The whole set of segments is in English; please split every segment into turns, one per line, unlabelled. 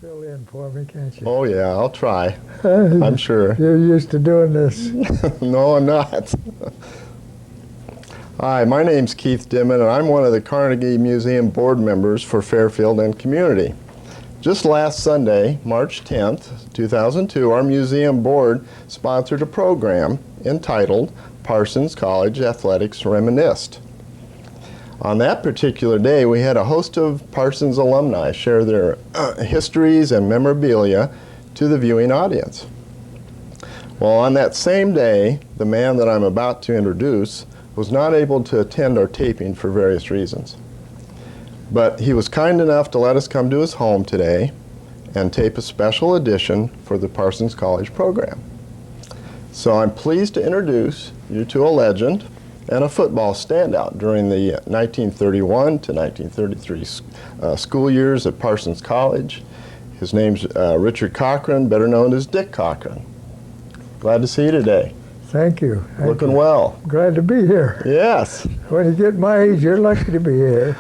fill in for me, can't you?
Oh yeah, I'll try. I'm sure.
You're used to doing this.
No, I'm not. Hi, my name's Keith Dimmit, and I'm one of the Carnegie Museum Board members for Fairfield and Community. Just last Sunday, March 10th, 2002, our museum board sponsored a program entitled Parsons College Athletics Reminisced. On that particular day, we had a host of Parsons alumni share their histories and memorabilia to the viewing audience. Well, on that same day, the man that I'm about to introduce was not able to attend our taping for various reasons. But he was kind enough to let us come to his home today and tape a special edition for the Parsons College program. So I'm pleased to introduce you to a legend and a football standout during the 1931 to 1933 school years at Parsons College. His name's Richard Cochran, better known as Dick Cochran. Glad to see you today.
Thank you.
Looking well.
Glad to be here.
Yes.
When you get my age, you're lucky to be here.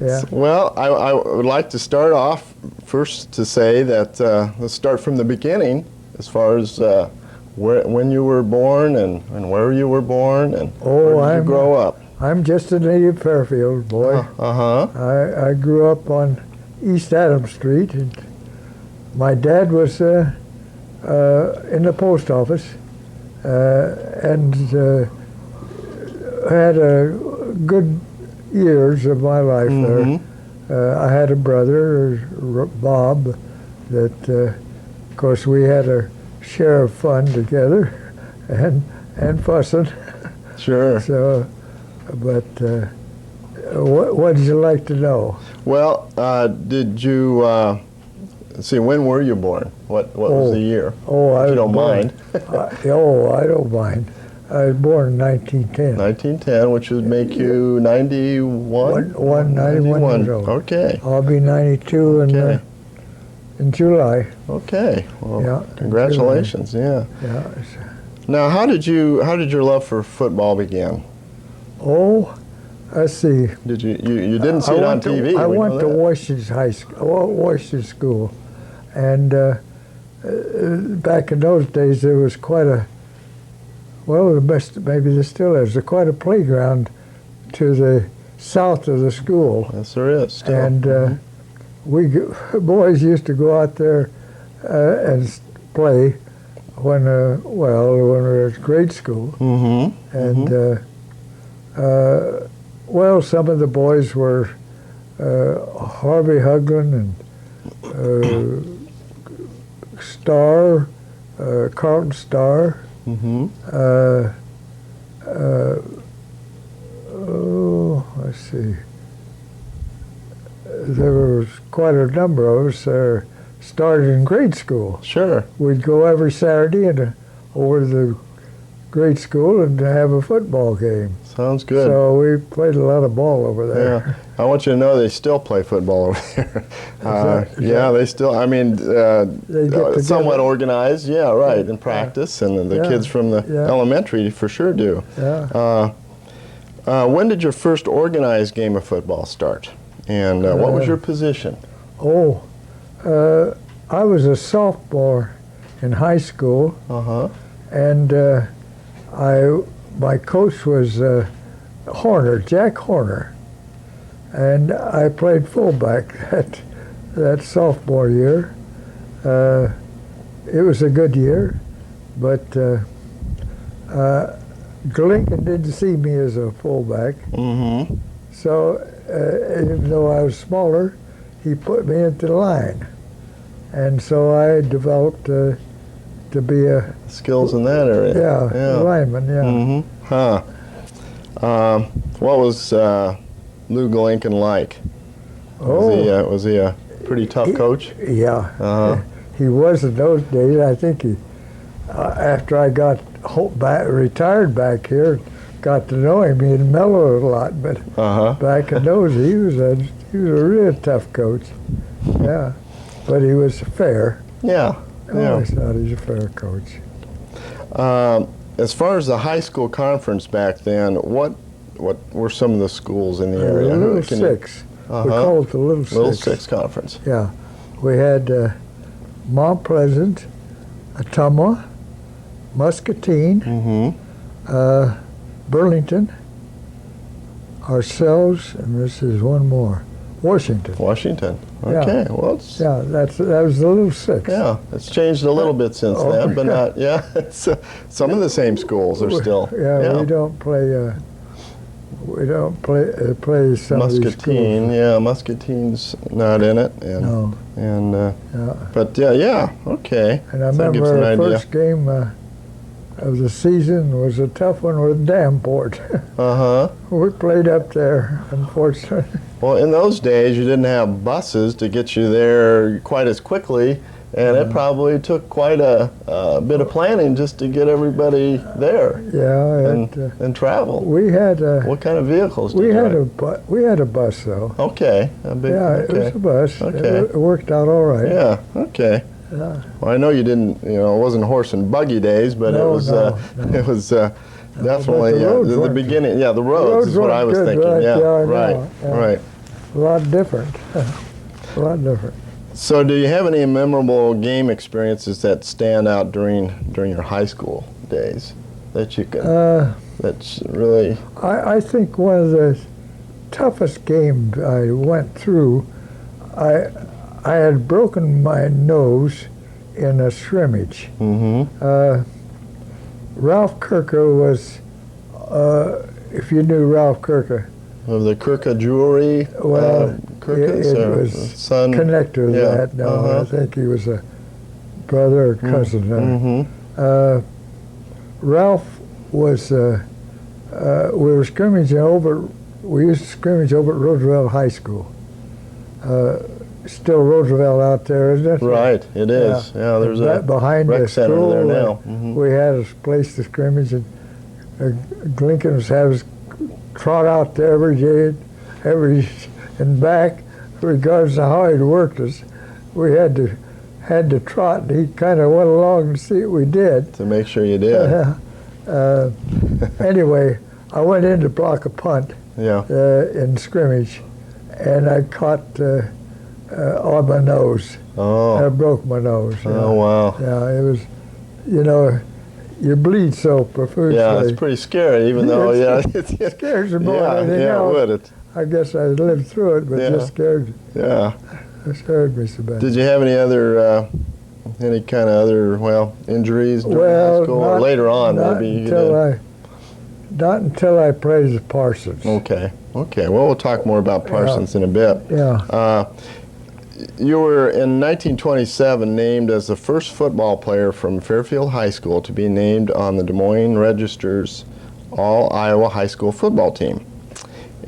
Yeah.
Well, I would like to start off first to say that let's start from the beginning as far as when you were born and where you were born and where did you grow up?
I'm just a native Fairfield boy. I grew up on East Adams Street. And my dad was in the post office and had a good years of my life there. I had a brother, Bob, that of course we had a share of fun together and fussing.
Sure.
So, but what did you like to know?
Well, did you see, when were you born? What was the year? If you don't mind.
I don't mind. I was born in 1910.
1910, which would make you 91?
91 years old.
Okay.
I'll be 92 in July.
Okay. Well,
yeah,
congratulations. Yeah.
Yeah.
Now, how did your love for football begin?
Oh, let's see.
Did you didn't see it on TV?
I went to Washington School, and back in those days there was quite a maybe there still is quite a playground to the south of the school.
Yes, there is still.
And we boys used to go out there and play when we were at grade school. And some of the boys were Harvey Huglin and Starr, Carlton Starr. Let's see. There was quite a number of us started in grade school.
Sure.
We'd go every Saturday over to the grade school and have a football game.
Sounds good.
So we played a lot of ball over there.
Yeah. I want you to know they still play football over there. They still, I mean, somewhat organized, yeah, right, in practice, and the kids from the elementary for sure do.
Yeah.
When did your first organized game of football start? And what was your position?
I was a sophomore in high school, and my coach was Horner, Jack Horner, and I played fullback that sophomore year. It was a good year, but Lincoln didn't see me as a fullback. So even though I was smaller, he put me into the line, and so I developed to be a
skills in that area.
Yeah. Lineman. Yeah.
What was Louga Lincoln like? Was he a pretty tough coach?
Yeah. He was in those days. I think he, after I got retired back here, got to know him. He had mellowed a lot, but back in those, he was a real tough coach. Yeah, but he was fair.
Yeah.
I always thought he was a fair coach.
As far as the high school conference back then, what were some of the schools in the area?
Little Six. We call it the Little Six.
Little Six Conference.
Yeah. we had Mount Pleasant, Ottumwa, Muscatine, Burlington, ourselves, and this is one more, Washington.
Washington. Okay.
Yeah.
Well, it's,
Yeah, that was the Little Six.
yeah, it's changed a little bit since then, but not. Yeah, it's, some of the same schools are still.
Yeah, we don't play. We don't play some of these
Muscatine.
schools.
Yeah, Muscatine's not in it. And,
No.
And
Yeah.
but yeah, okay.
And I
So that gives
remember
an
our
idea.
first game of the season was a tough one with Damport. We played up there, unfortunately.
Well, in those days, you didn't have buses to get you there quite as quickly, and it probably took quite a bit of planning just to get everybody there
Yeah,
and travel.
we had
What kind of vehicles did
we
you
had
have?
we had a bus though.
Okay. A big,
Yeah,
okay.
it was a bus.
Okay.
It worked out all right.
Yeah, okay.
Yeah.
Well, I know you didn't, it wasn't horse and buggy days, but
No,
it was
no.
it was definitely
the roads
the
weren't-
beginning. Yeah, the roads
roads
is what I
weren't
was
good,
thinking.
right?
Yeah,
Yeah, I
right,
know, yeah.
right.
A lot different. A lot different.
So, do you have any memorable game experiences that stand out during your high school days that you can? That's really.
I think one of the toughest games I went through, I had broken my nose in a scrimmage. Ralph Kirka was, if you knew Ralph Kirka,
Of the Kirka jewelry.
well,
Kirkas,
it
or
was
son.
connected with
Yeah,
that. No, I think he was a brother or cousin. Ralph was, we were scrimmaging over, we used to scrimmage over at Roosevelt High School. Still Roosevelt out there, isn't it?
Right, it is. Yeah, there's a
behind
rec
the
center
school,
there now.
we had a place to scrimmage, and Lincoln was have us trot out there every day, and back, regardless of how he'd worked us. We had to trot, and he kind of went along to see what we did.
To make sure you did.
Anyway, I went in to block a punt
Yeah.
in scrimmage, and I caught on my nose.
Oh.
I broke my nose.
Oh, wow.
Yeah, it was, you bleed so profusely.
Yeah, it's pretty scary, even though, yeah.
It scares you more
Yeah,
than anything
yeah,
else.
it would.
I guess I lived through it, but
Yeah.
it just scared me so bad.
Did you have any other, any kind of other, injuries during high school? Or later on, maybe you did?
Not until I played at Parsons.
Okay. Well, we'll talk more about Parsons in a bit.
Yeah.
You were in 1927 named as the first football player from Fairfield High School to be named on the Des Moines Register's All-Iowa High School football team.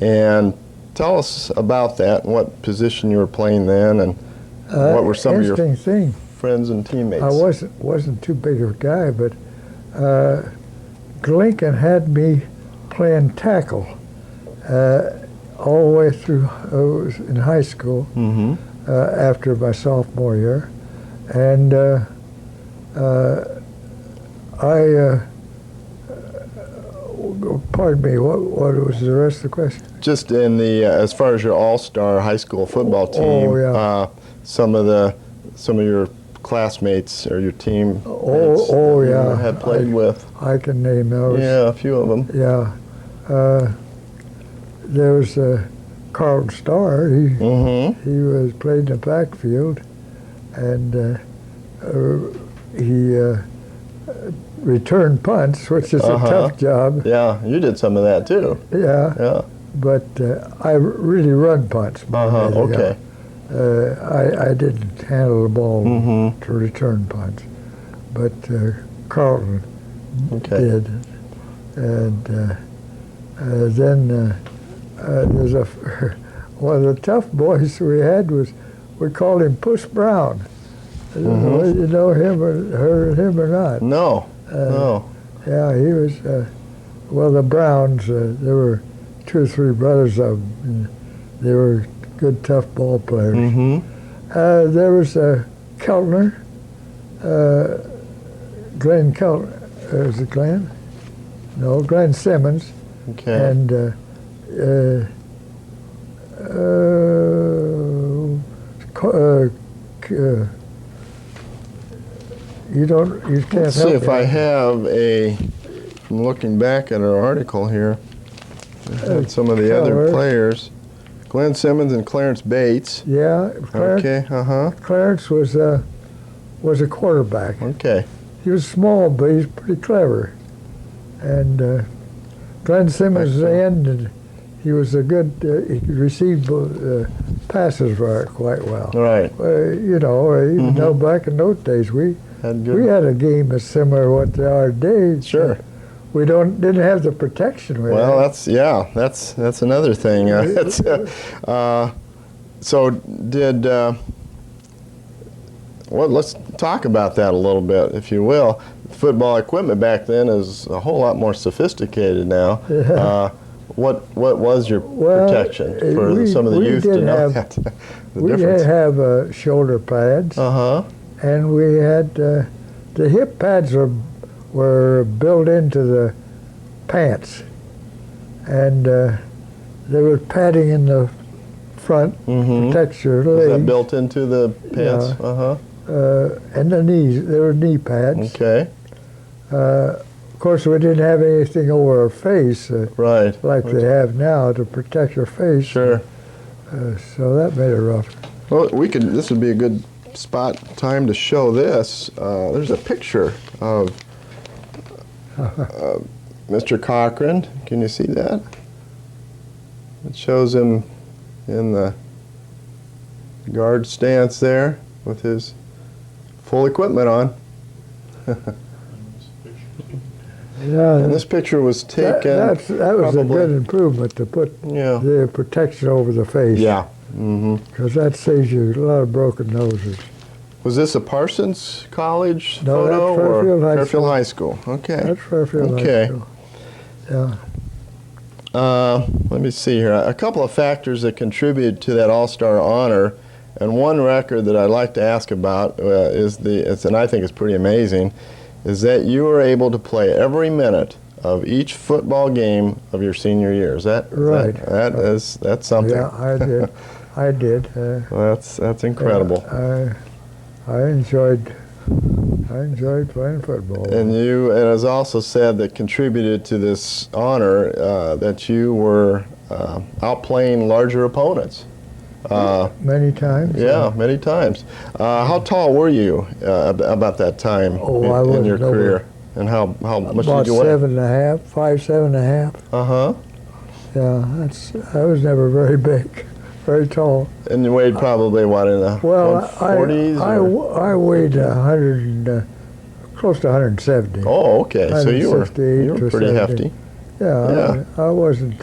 And tell us about that and what position you were playing then, and what were some of your
interesting thing.
friends and teammates?
I wasn't too big of a guy, but Lincoln had me playing tackle all the way through. I was in high school. After my sophomore year, and pardon me, what was the rest of the question?
Just in the as far as your all-star high school football team, some of your classmates or your team
yeah,
had played with.
I can name those.
Yeah, a few of them.
Yeah, there was Carl Starr. He was played in the backfield, and he returned punts, which is a tough job.
Yeah, you did some of that too.
Yeah. But I really run punts.
Okay.
I didn't handle the ball to return punts, but Carlton did. And then there's one of the tough boys we had we called him Puss Brown. You know him or heard him or not?
No. No.
Yeah, he was. The Browns. There were 2 or 3 brothers of them. And they were good, tough ball players. There was Keltner, Glenn Keltner. Was it Glenn? No, Glenn Simmons.
Okay.
And you can't
Let's
help
see if
it.
I have I'm looking back at our article here. Some of the other
Clarence.
players. Glenn Simmons and Clarence Bates.
Yeah, Clarence,
Okay,
Clarence was a quarterback.
Okay.
He was small, but he's pretty clever. And Glenn Simmons was in, and he was a good. He received passes quite well.
Right.
You know, even though back in those days we had a game that's similar to what they are today.
Sure.
We didn't have the protection.
Well, that's another thing. So did let's talk about that a little bit, if you will. Football equipment back then is a whole lot more sophisticated now.
Yeah.
What was your protection for some of the youth to know that?
We did have shoulder pads. And we had the hip pads were built into the pants, and there was padding in the front to protect your legs.
Was that built into the pants?
Yeah. And the knees, there were knee pads.
Okay.
Of course, we didn't have anything over our face,
Right.
like they have now to protect your face.
Sure.
So that made it rough.
Well, this would be a good time to show this. There's a picture of Mr. Cochran. Can you see that? It shows him in the guard stance there with his full equipment on.
Yeah,
And this picture was taken.
that was a good improvement to put the protection over the face.
Yeah.
Because that saves you a lot of broken noses.
Was this a Parsons College
No,
photo
that's Fairfield High
Fairfield
School.
High School? Okay.
That's Fairfield
Okay.
High School. Yeah.
Let me see here. A couple of factors that contributed to that All-Star honor, and one record that I'd like to ask about and I think it's pretty amazing, is that you were able to play every minute of each football game of your senior year. Is that
Right?
That's something.
Yeah, I did. I did.
Well, that's incredible.
I enjoyed playing football.
And it was also said that contributed to this honor that you were outplaying larger opponents.
Many times.
Yeah, many times. How tall were you about that time in your career? And how much
about
did you weigh?
7.5, 5'7.5". Yeah, I was never very big, very tall.
And you weighed probably what, in the 40s?
I weighed 100, close to 170.
Oh, okay. So you were pretty
70.
hefty.
Yeah. I wasn't.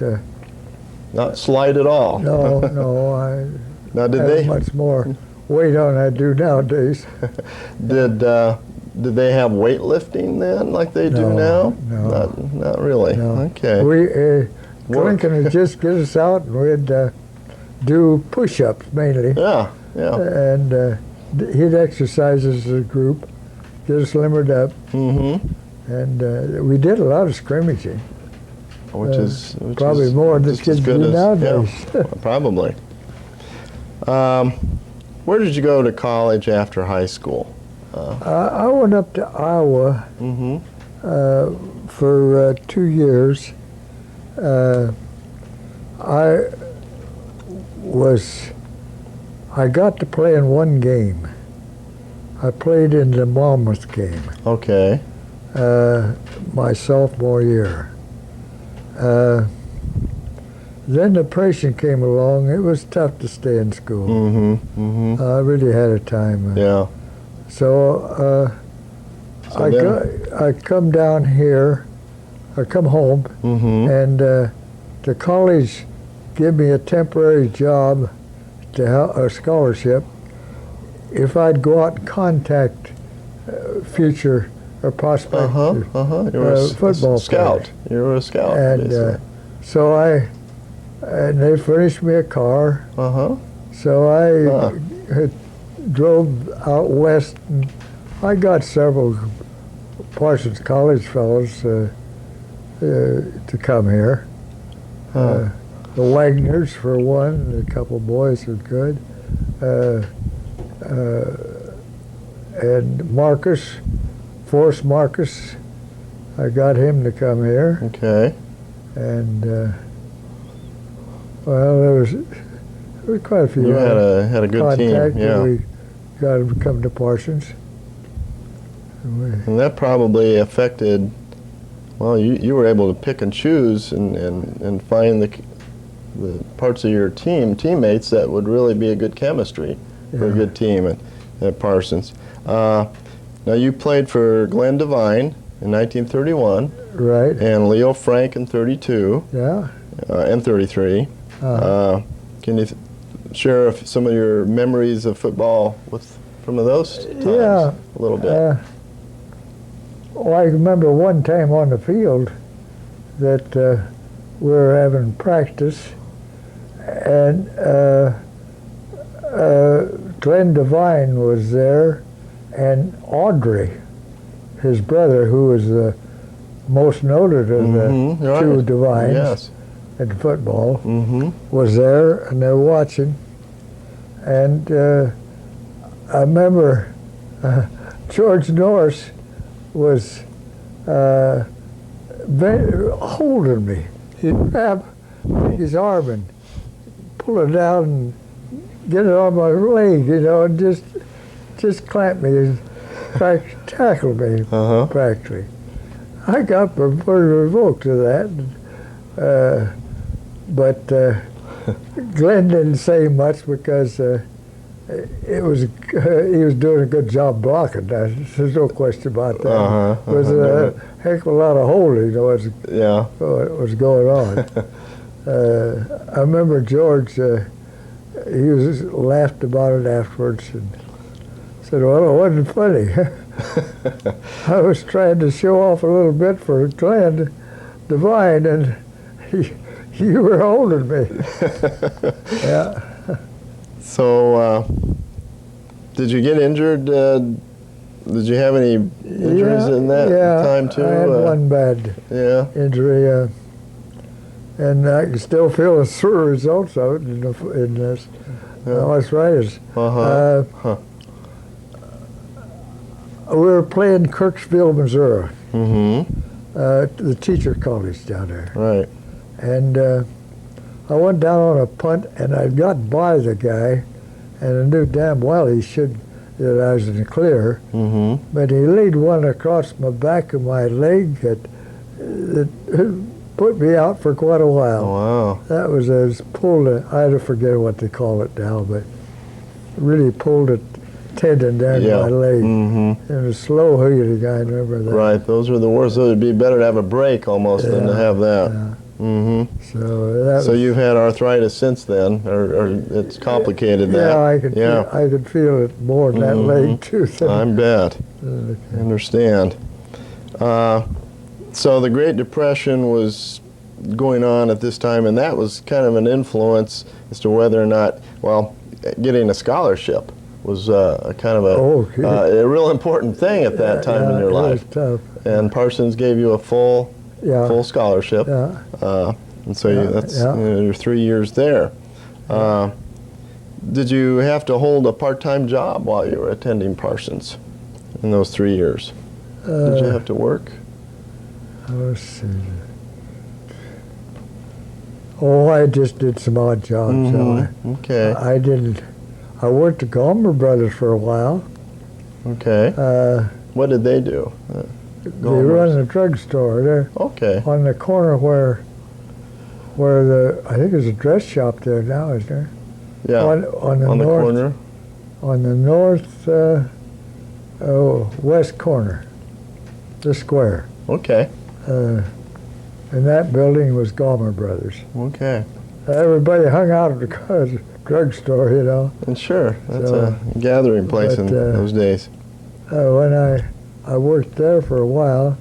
Not slight at all.
No.
Now, did
have
they
much more weight on than I do nowadays?
Did they have weightlifting then, like they do now?
No.
Not really.
No.
Okay.
Lincoln would just get us out, and we'd do push-ups mainly.
Yeah.
And he'd exercise as a group, get us limbered up. And we did a lot of scrimmaging.
Which is
probably more than kids do nowadays.
Yeah, probably. Where did you go to college after high school?
I went up to Iowa for 2 years. I got to play in one game. I played in the Monmouth game.
Okay.
My sophomore year. Then depression came along. It was tough to stay in school. I really had a time.
Yeah.
So I come down here. I come home, and the college gave me a temporary job to help a scholarship if I'd go out and contact future or prospect football
scout.
players.
You were a scout.
And so and they furnished me a car. So I drove out west, and I got several Parsons College fellows to come here. The Wagners, for one, a couple boys were good. and Forrest Marcus, I got him to come here.
Okay.
And well, there was quite a few.
You had a good team, yeah.
We got him to come to Parsons.
And that probably affected. Well, you were able to pick and choose and find the parts of your teammates that would really be a good chemistry for a good team at Parsons. Now you played for Glenn Devine in 1931.
Right.
And Leo Frank in 32.
Yeah.
And 33. Can you share some of your memories of football with some of those times?
Yeah.
A little bit.
Well, I remember one time on the field that we were having practice, and Glenn Devine was there, and Audrey, his brother, who was the most noted of the two Devines in football, was there, and they were watching. And I remember George Norris was holding me. He'd grab his arm and pull it down and get it on my leg, and just clamp me and tackle me practically. I got provoked to that, but Glenn didn't say much because he was doing a good job blocking. There's no question about that. It was a heck of a lot of holding what was going on. I remember George, he laughed about it afterwards and said, well, it wasn't funny. I was trying to show off a little bit for Glenn Devine, and you were holding me. Yeah.
So, did you get injured? Did you have any injuries in that time too?
I had one bad injury, and I can still feel the results of it in this arthritis. We were playing Kirksville, Missouri, the teacher college down there.
Right.
And I went down on a punt, and I got by the guy, and I knew damn well that I was in the clear. But he laid one across my back of my leg that put me out for quite a while.
Oh, wow.
That was pulled. I forget what they call it now, but really pulled a tendon down my leg. It was slow healing. I remember that.
Right. Those are the worst. So it'd be better to have a break almost than to have that. So you've had arthritis since then, or it's complicated that.
Yeah, I could feel it more in that leg too.
I bet. I understand. So the Great Depression was going on at this time, and that was kind of an influence as to whether or not, getting a scholarship was a kind of a real important thing at that time in your life.
It was tough.
And Parsons gave you a full scholarship. And so that's your 3 years there. Did you have to hold a part-time job while you were attending Parsons in those 3 years? Did you have to work?
Let's see. Oh, I just did some odd jobs.
Okay.
I didn't. I worked at Gaumer Brothers for a while.
Okay. What did they do?
They run a drugstore there.
Okay.
On the corner where I think there's a dress shop there now, is there?
Yeah.
On the north
corner.
On the north west corner, the square.
Okay.
And that building was Gaumer Brothers.
Okay.
Everybody hung out at the drugstore,
And sure, that's a gathering place in those days.
When I worked there for a while,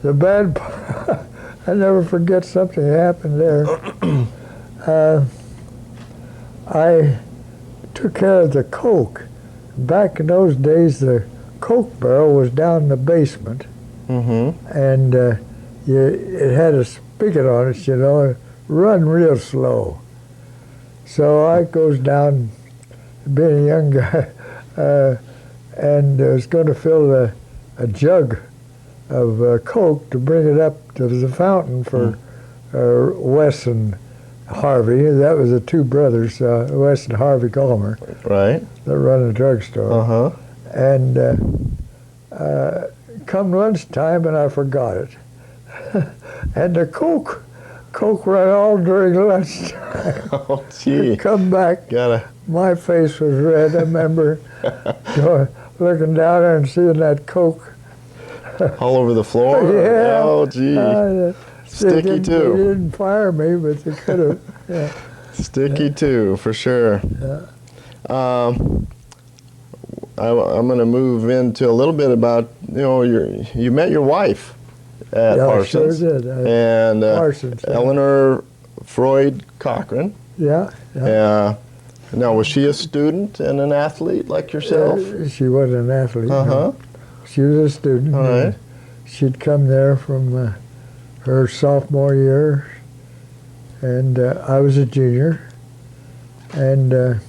the bad part, I never forget something that happened there. I took care of the Coke. Back in those days, the Coke barrel was down in the basement, and it had a spigot on it, run real slow. So I goes down, being a young guy, and was going to fill a jug of Coke to bring it up to the fountain for Wes and Harvey. That was the two brothers, Wes and Harvey Gaumer,
right?
That run a drugstore. And come lunchtime, and I forgot it. And the Coke ran all during lunchtime.
Oh, gee.
Come back. My face was red. I remember looking down there and seeing that Coke
all over the floor?
Yeah.
Oh, gee. Sticky, too.
They didn't fire me, but they could have. Yeah.
Sticky, too, for sure.
Yeah.
I'm going to move into a little bit about, you met your wife at Parsons.
Sure did.
And
Parsons,
Eleanor Froyd Cochran.
Yeah.
Now, was she a student and an athlete like yourself?
She was an athlete.
Uh-huh.
She was a student.
All right.
She'd come there from her sophomore year, and I was a junior. And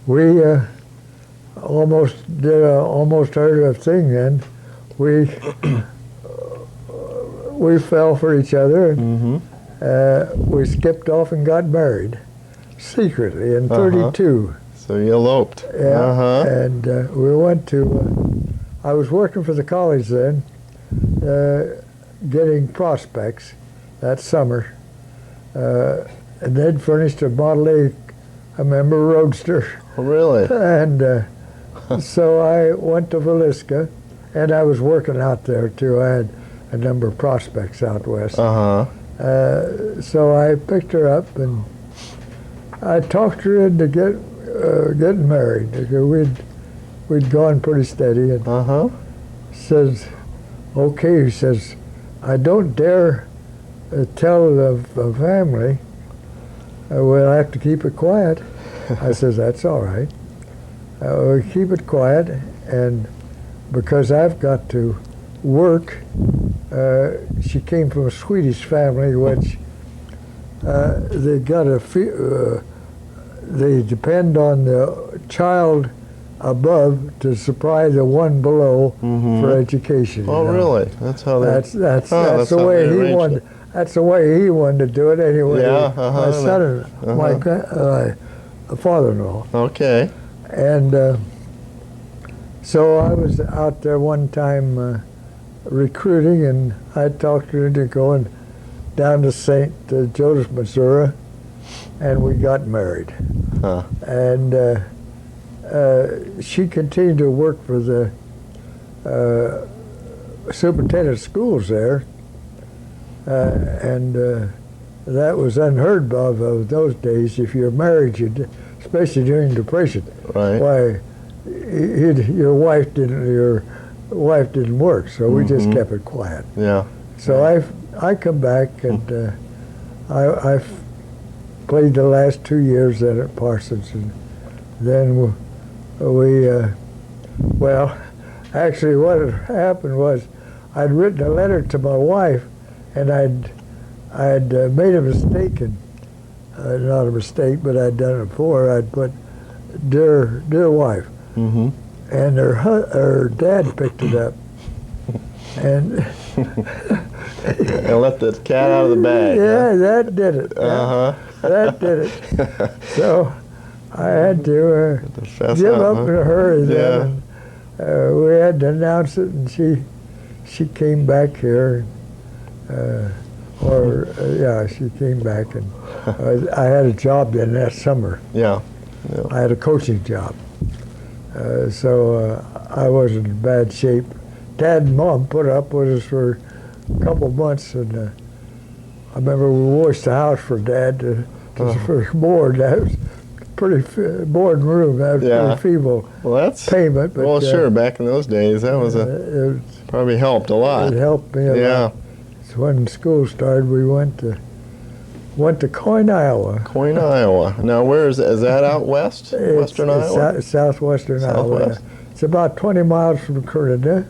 we almost did a almost heard of thing then. We fell for each other, and we skipped off and got married secretly in 32.
So you eloped.
Yeah, and we went to, I was working for the college then, getting prospects that summer. And they'd furnished a Model A, I remember, Roadster.
Oh, really?
And so I went to Villisca, and I was working out there too. I had a number of prospects out west. So I picked her up, and I talked her into getting married. We'd gone pretty steady, and says, "Okay," he says, "I don't dare tell the family. We'll have to keep it quiet." I says, "That's all right. We'll keep it quiet, and because I've got to work." She came from a Swedish family, which they got they depend on the child above to supply the one below for education.
Oh, really? That's how
that's the way he wanted. That's the way he wanted to do it anyway.
Yeah,
my son and my father-in-law.
Okay.
And so I was out there one time recruiting, and I talked her into going down to St. Joseph, Missouri, and we got married. And she continued to work for the superintendent of schools there, and that was unheard of those days. If you're married, especially during Depression,
right?
Why, your wife didn't work, so we just kept it quiet.
Yeah.
So I come back, and I played the last 2 years then at Parsons, and then well, actually what had happened was I'd written a letter to my wife, and I'd made a mistake, and not a mistake, but I'd done it before. I'd put dear wife, and her dad picked it up, and
and let the cat out of the bag.
Yeah, that did it. That did it. So I had to give up in a hurry then. And, we had to announce it, and she came back here. She came back, and I had a job then that summer.
Yeah.
I had a coaching job. So I wasn't in bad shape. Dad and Mom put up with us for a couple of months, and I remember we washed the house for Dad for board. That was pretty board and room. That was pretty feeble payment. But,
sure. Back in those days, that was probably helped a lot.
It helped me a lot. So when school started, we went to Coyne, Iowa.
Coyne, Iowa. Now, where is that? Is that out west? Western Iowa?
Southwestern Iowa. It's about 20 miles from Corona.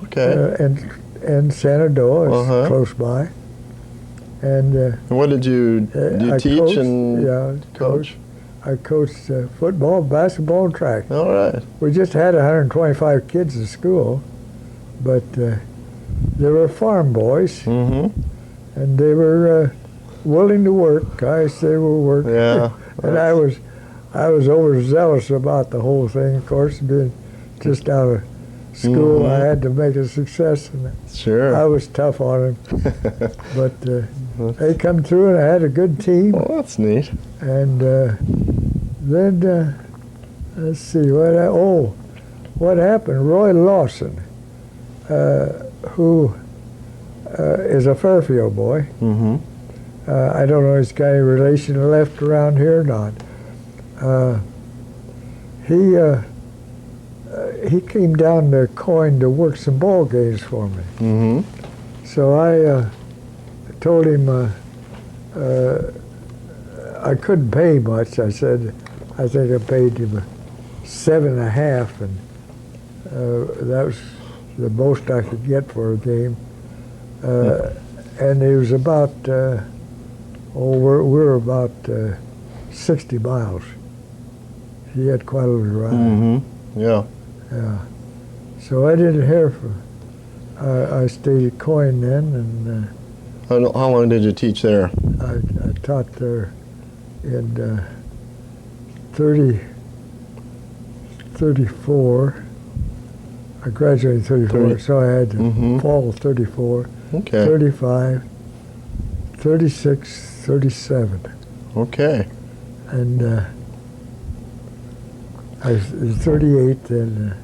Okay.
And Shenandoah is close by. And
what did you teach
coached,
and coach?
I coached football, basketball, and track.
All right.
We just had 125 kids in school, but they were farm boys,
Mm-hmm.
and they were willing to work. Guys, they were working.
Yeah.
And I was overzealous about the whole thing. Of course, being just out of school,
Mhm.
I had to make a success, and
Sure.
I was tough on them. But they come through, and I had a good team.
Well, that's neat.
And then let's see what happened. Roy Lawson, who is a Fairfield boy.
Mm-hmm.
I don't know if he's got any relation left around here or not. He came down to Coin to work some ball games for me.
Mm-hmm.
So I told him I couldn't pay much. I said, I think I paid him $7.50, and that was the most I could get for a game. And it was about, we're about 60 miles. He had quite a little ride.
Mm-hmm. Yeah.
Yeah. So I didn't hear from. I stayed at Coin then, and
How long did you teach there?
I taught there in 34. I graduated in 34, so I had fall of 34,
Okay.
35, 36, 37.
Okay.
And I was 38 then.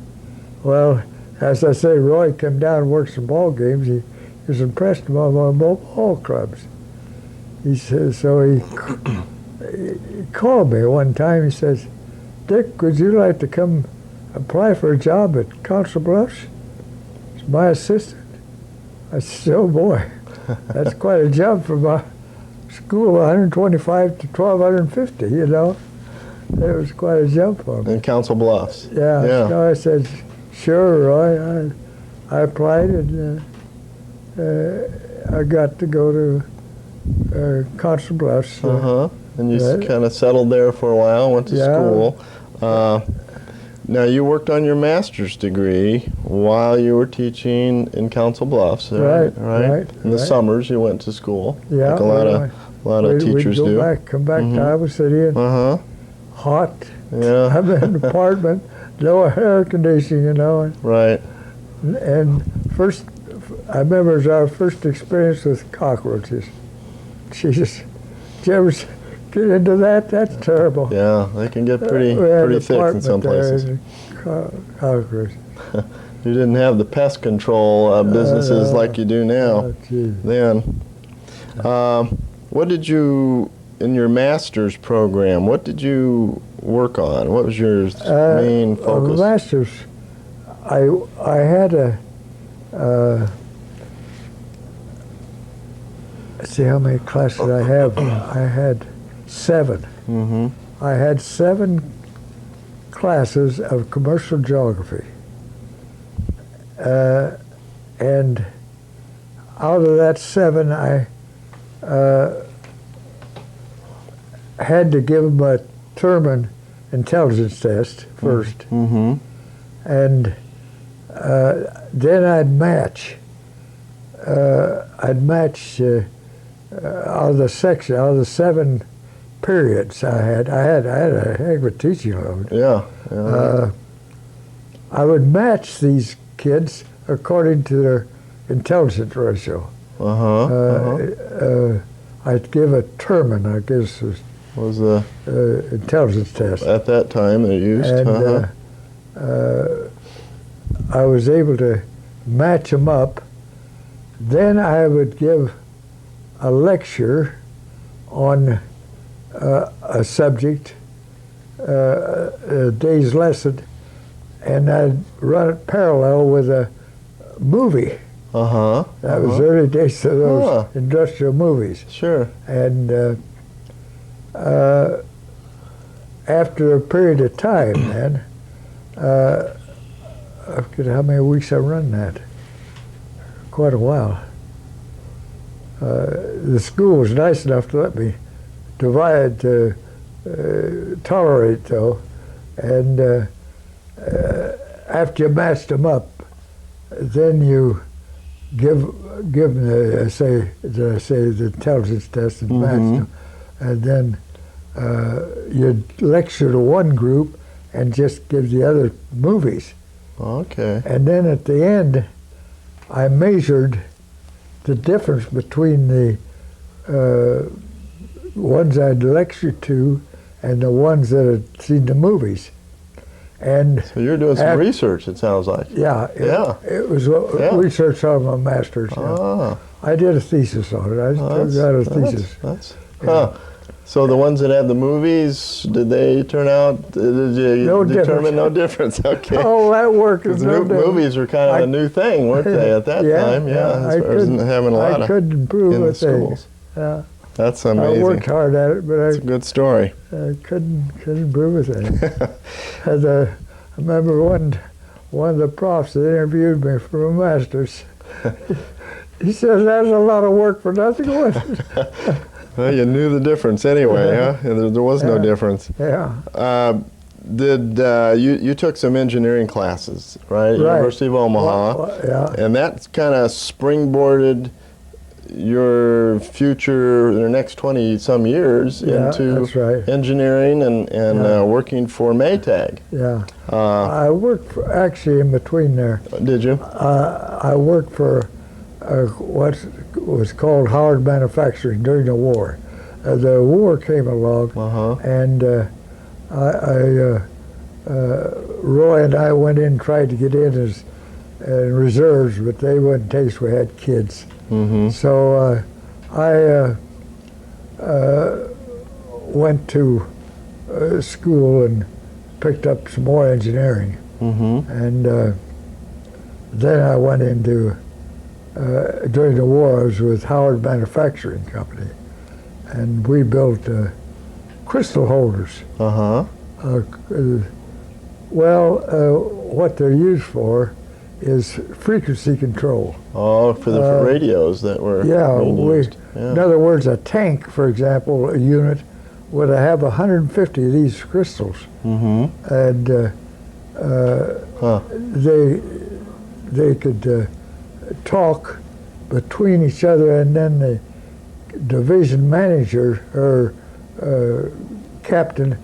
Well, as I say, Roy came down and worked some ball games. He was impressed by my ball clubs. He says, so he called me one time. He says, "Dick, would you like to come apply for a job at Council Bluffs as my assistant?" I said, "Oh boy, that's quite a jump from a school of 125 to 1,250, you know." It was quite a jump for me.
In Council Bluffs.
Yeah.
Yeah.
So I said, "Sure, Roy." I applied, and I got to go to Council Bluffs.
Uh-huh. And you
Yeah.
kind of settled there for a while, went to
Yeah.
school. Now, you worked on your master's degree while you were teaching in Council Bluffs, right?
Right.
In the
right.
summers, you went to school,
Yeah.
like a lot of teachers
we'd
do.
come back to Iowa City, and
Uh-huh.
hot.
Yeah.
I'm in an apartment, no air conditioning, you know.
Right.
And first, I remember it was our first experience with cockroaches. Jesus, did you ever get into that? That's terrible.
Yeah, they can get pretty
We had an
thick in
apartment
some
there,
places.
and cockroaches.
You didn't have the pest control businesses like you do now.
Oh, geez.
Then, what did you, in your master's program, what did you work on? What was your main focus?
Masters, I had let's see how many classes I have. I had 7.
Mm-hmm.
I had 7 classes of commercial geography. And out of that 7, I had to give them a term intelligence test first.
Mm-hmm.
And then I'd match. Out of the 7 periods I had a heck of a teaching load.
Yeah.
I would match these kids according to their intelligence ratio. I'd give a term, I guess
Was the
intelligence test.
at that time they used?
And I was able to match them up. Then I would give a lecture on a subject, a day's lesson, and I'd run it parallel with a movie. That was early days of those industrial movies.
Sure.
And after a period of time, then, I forget how many weeks I run that. Quite a while. The school was nice enough to let me divide tolerate, though. And after you matched them up, then you give them the intelligence test and match them, and then you lecture to one group and just give the other movies.
Okay.
And then at the end, I measured the difference between the ones I'd lectured to and the ones that had seen the movies. And
so you're doing some research, it sounds like.
Yeah. It was research on my master's. I did a thesis on it. I got a thesis.
So the ones that had the movies, did they turn out, did you determine no difference? Okay.
Oh, that worked.
Because movies were kind of a new thing, weren't they, at that time?
I couldn't prove
in
a
the schools.
Yeah.
That's amazing.
I worked hard at it, but
it's a good story.
I couldn't prove a thing. I remember one of the profs that interviewed me for a master's. He says, "That's a lot of work for nothing."
Well, you knew the difference anyway, huh? There was no difference.
Yeah.
You took some engineering classes, right? University of Omaha. And that kind of springboarded your future, the next 20-some years into engineering and working for Maytag.
Yeah. I worked actually in between there.
Did you?
I worked for what was called Howard Manufacturing during the war. The war came along, and Roy and I went in and tried to get in as reserves, but they wouldn't take us. We had kids. So I went to school and picked up some more engineering. And then I went into, during the war, I was with Howard Manufacturing Company. And we built crystal holders. What they're used for is frequency control.
Oh, for the radios that were being used.
In other words, a tank, for example, a unit, would have 150 of these crystals. And they could talk between each other, and then the division manager or captain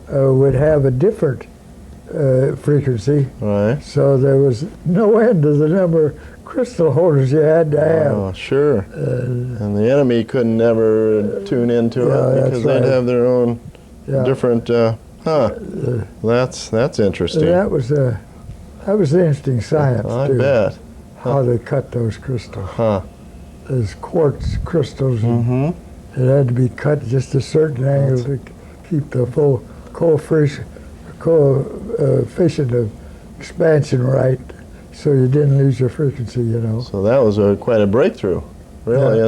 would have a different frequency. So there was no end to the number of crystal holders you had to have. Oh,
sure. And the enemy could never tune into it because they'd have their own different. That's interesting.
That was an interesting science too.
I bet.
How they cut those crystals. There's quartz crystals. And it had to be cut just a certain angle to keep the full coefficient of expansion right, so you didn't lose your frequency,
So that was quite a breakthrough, really,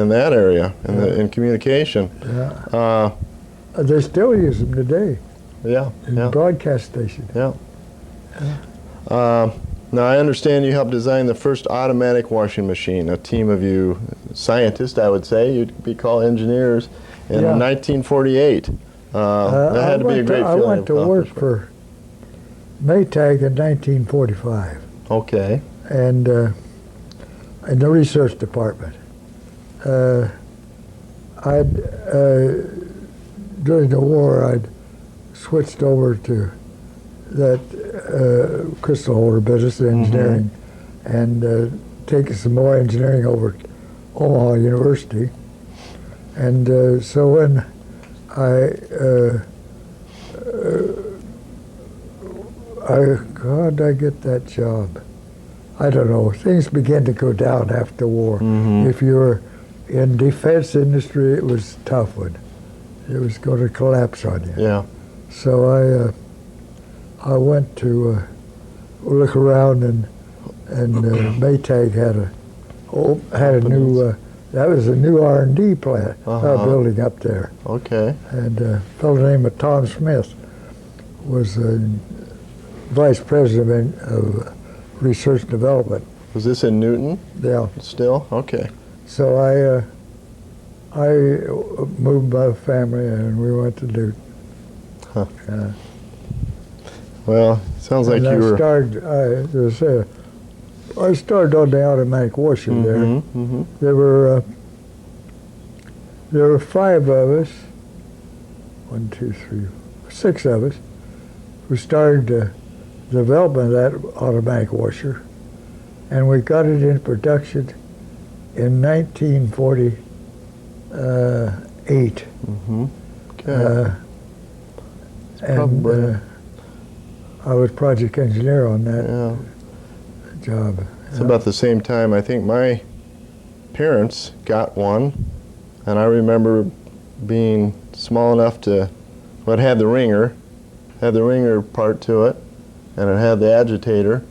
in that area, in communication.
They still use them today. In broadcast stations.
Now, I understand you helped design the first automatic washing machine, a team of you scientists, I would say, you'd be called engineers, in 1948. That had to be a great feeling.
I went to work for Maytag in 1945.
Okay.
And in the research department. During the war, I'd switched over to that crystal holder business, engineering, and taken some more engineering over at Omaha University. And so when how did I get that job? I don't know. Things began to go down after the war. If you were in defense industry, it was a tough one. It was going to collapse on you. So I went to look around, and Maytag had a new that was a new R&D plant building up there.
Okay.
And a fellow named Tom Smith was vice president of research and development.
Was this in Newton?
Yeah.
Still? Okay.
So I moved my family and we went to Newton.
Well, sounds like
And
you were.
I started on the automatic washer there.
Mm-hmm.
There were 5 of us, 1, 2, 3, 6 of us, who started the development of that automatic washer, and we got it in production in 1948.
Mm-hmm. Okay.
And I was project engineer on that job.
It's about the same time I think my parents got one, and I remember being small enough to, well, it had the ringer part to it, and it had the agitator.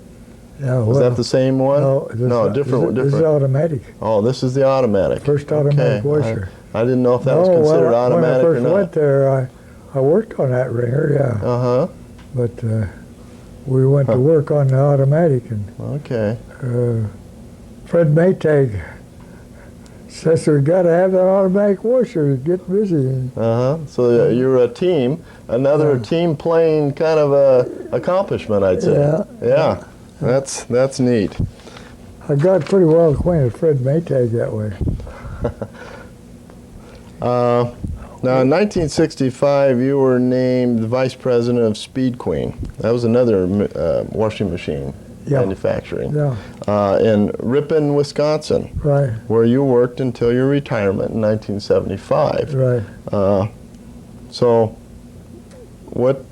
Yeah,
Was that the same one?
No,
different.
This is automatic.
Oh, this is the automatic.
First automatic washer.
I didn't know if that was considered automatic or not.
When I first went there, I worked on that ringer, yeah.
Uh-huh.
But we went to work on the automatic, and
okay.
Fred Maytag says we got to have that automatic washer to get busy.
Uh-huh. So you're a team, another team playing kind of a accomplishment, I'd say. Yeah. That's neat.
I got pretty well acquainted with Fred Maytag that way.
Now, in 1965, you were named the vice president of Speed Queen. That was another washing machine manufacturing in Ripon, Wisconsin,
right?
Where you worked until your retirement in 1975.
Right.
So, what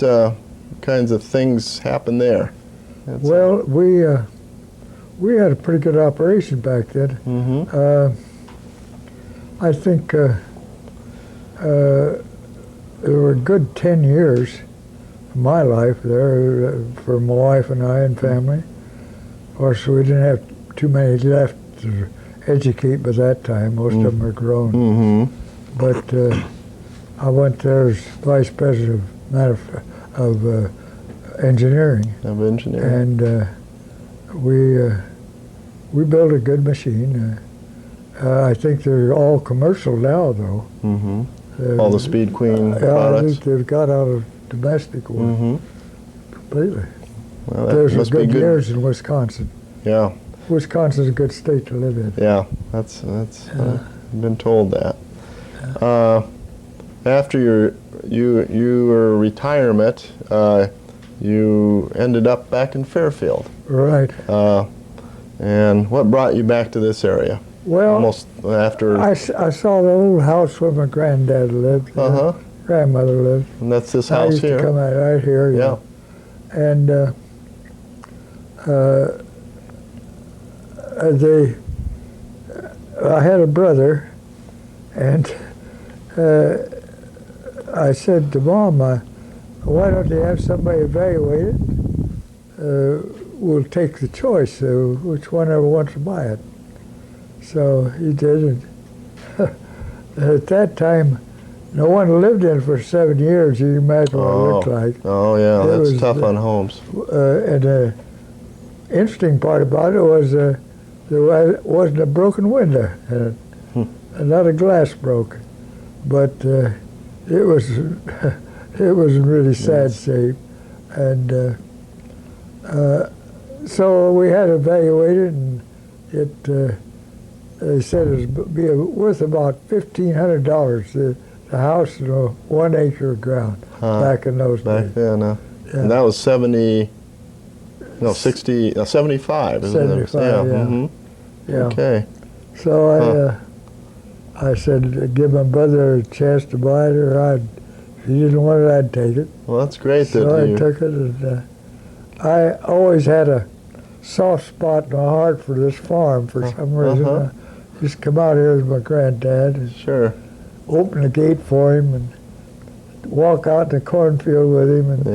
kinds of things happened there?
Well, we had a pretty good operation back then.
Mm-hmm.
I think there were a good 10 years of my life there for my wife and I and family. Of course, we didn't have too many left to educate by that time. Most of them were grown.
Mm-hmm.
But I went there as vice president of engineering. And we built a good machine. I think they're all commercial now, though.
Mm-hmm. All the Speed Queen products?
I think they've got out of domestic work completely.
Well,
There's
must
good
be good
years in Wisconsin.
Yeah.
Wisconsin's a good state to live in.
Yeah, that's been told that. After your retirement, you ended up back in Fairfield.
Right.
And what brought you back to this area?
Well,
almost after.
I saw the old house where my granddad lived. Grandmother lived.
And that's this
I
house
used
here.
to come out right here.
Yeah.
And I had a brother, and I said to Mom, why don't they have somebody evaluate it? We'll take the choice, which one ever wants to buy it. So he did, and at that time, no one lived in it for 7 years. You can imagine what it looked like.
Oh, yeah, that's tough on homes.
And the interesting part about it was there wasn't a broken window in it. Not a glass broke. But it was in really sad shape. And so we had it evaluated, and they said it would be worth about $1,500. The house in 1 acre of ground back in those days.
Back then,
yeah.
And that was 75, isn't it?
75, yeah. Yeah.
Okay.
So I said, give my brother a chance to buy it, or if he didn't want it, I'd take it.
Well, that's great
so
that
I took it, and I always had a soft spot in my heart for this farm for some reason. I just come out here with my granddad and open the gate for him and walk out in the cornfield with him, and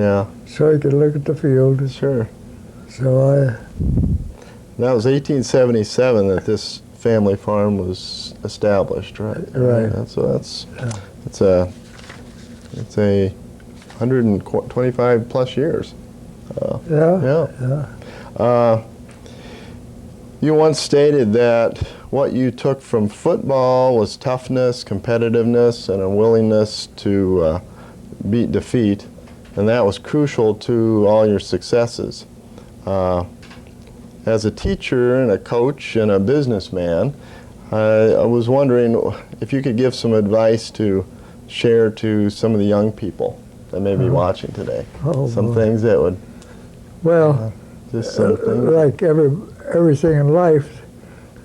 so he could look at the field.
Sure.
So
that was 1877 that this family farm was established, right?
Right.
It's a 125 plus years. You once stated that what you took from football was toughness, competitiveness, and a willingness to beat defeat. and that was crucial to all your successes. As a teacher and a coach and a businessman, I was wondering if you could give some advice to share to some of the young people that may be watching today. Some things that would,
well,
just some things.
Like everything in life,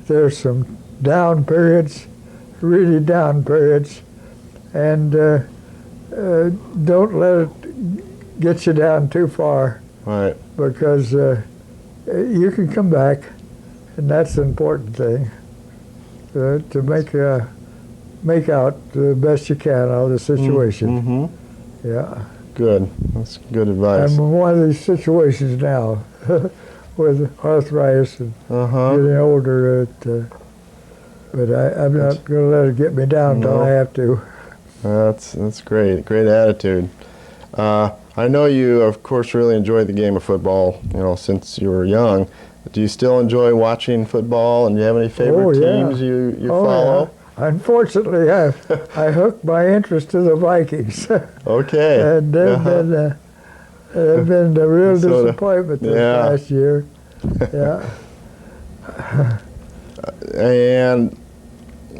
there's some down periods, really down periods, and don't let it get you down too far.
Right.
Because you can come back, and that's the important thing, to make out the best you can out of the situation.
Mm-hmm.
Yeah.
Good. That's good advice.
I'm in one of these situations now with arthritis and getting older. But I'm not going to let it get me down until I have to.
That's great. Great attitude. I know you, of course, really enjoyed the game of football, since you were young. Do you still enjoy watching football, and do you have any favorite teams you follow?
Yeah. Unfortunately, I hooked my interest to the Vikings.
Okay.
And they've been a real disappointment this past year. Yeah.
And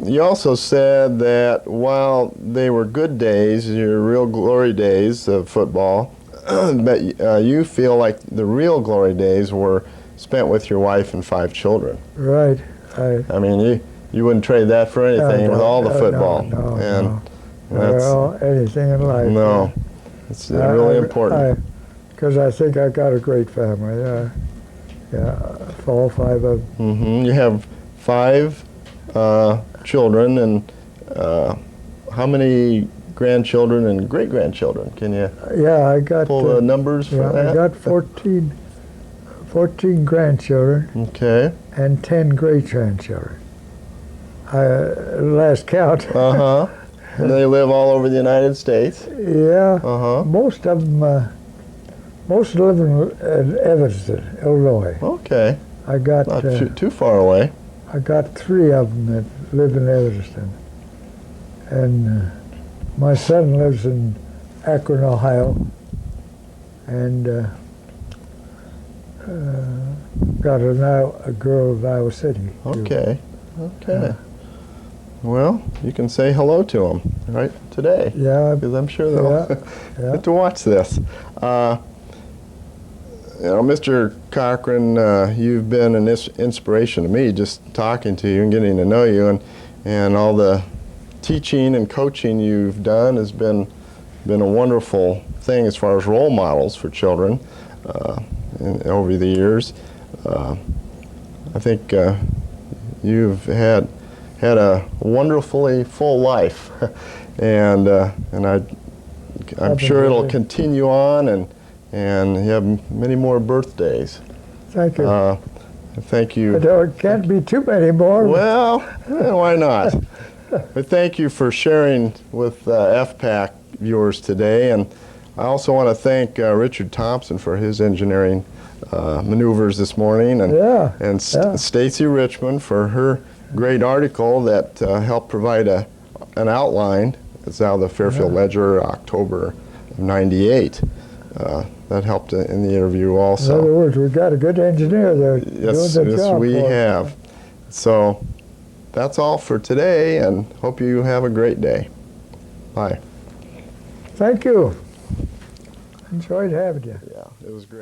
you also said that while they were good days, your real glory days of football, that you feel like the real glory days were spent with your wife and 5 children.
Right.
I mean, you wouldn't trade that for anything with all the football.
No. Well, anything in life.
No. It's really important.
Because I think I got a great family. All 5 of them.
Mm-hmm. You have 5 children, and how many grandchildren and great-grandchildren? Can you
I got,
pull the numbers for that?
I got 14 grandchildren.
Okay.
And 10 great-grandchildren. Last count.
And they live all over the United States?
Yeah. Most of them live in Evanston, Illinois.
Okay.
I got
not too far away.
I got 3 of them that live in Evanston, and my son lives in Akron, Ohio, and got a girl in Iowa City.
Okay. Okay. Well, you can say hello to them right today.
Yeah.
Because I'm sure they'll get to watch this. Mr. Cochran, you've been an inspiration to me just talking to you and getting to know you, and all the teaching and coaching you've done has been a wonderful thing as far as role models for children over the years. I think you've had a wonderfully full life, and I'm sure it'll continue on, and you have many more birthdays.
Thank you.
Thank you.
It can't be too many more.
Well, why not? But thank you for sharing with FPAC viewers today, and I also want to thank Richard Thompson for his engineering maneuvers this morning, and Stacy Richmond for her great article that helped provide an outline. It's out of the Fairfield Ledger, October of '98. That helped in the interview also.
In other words, we've got a good engineer there
Yes,
doing the job.
Yes, we have. So that's all for today, and hope you have a great day. Bye.
Thank you. Enjoyed having you.
Yeah, it was great.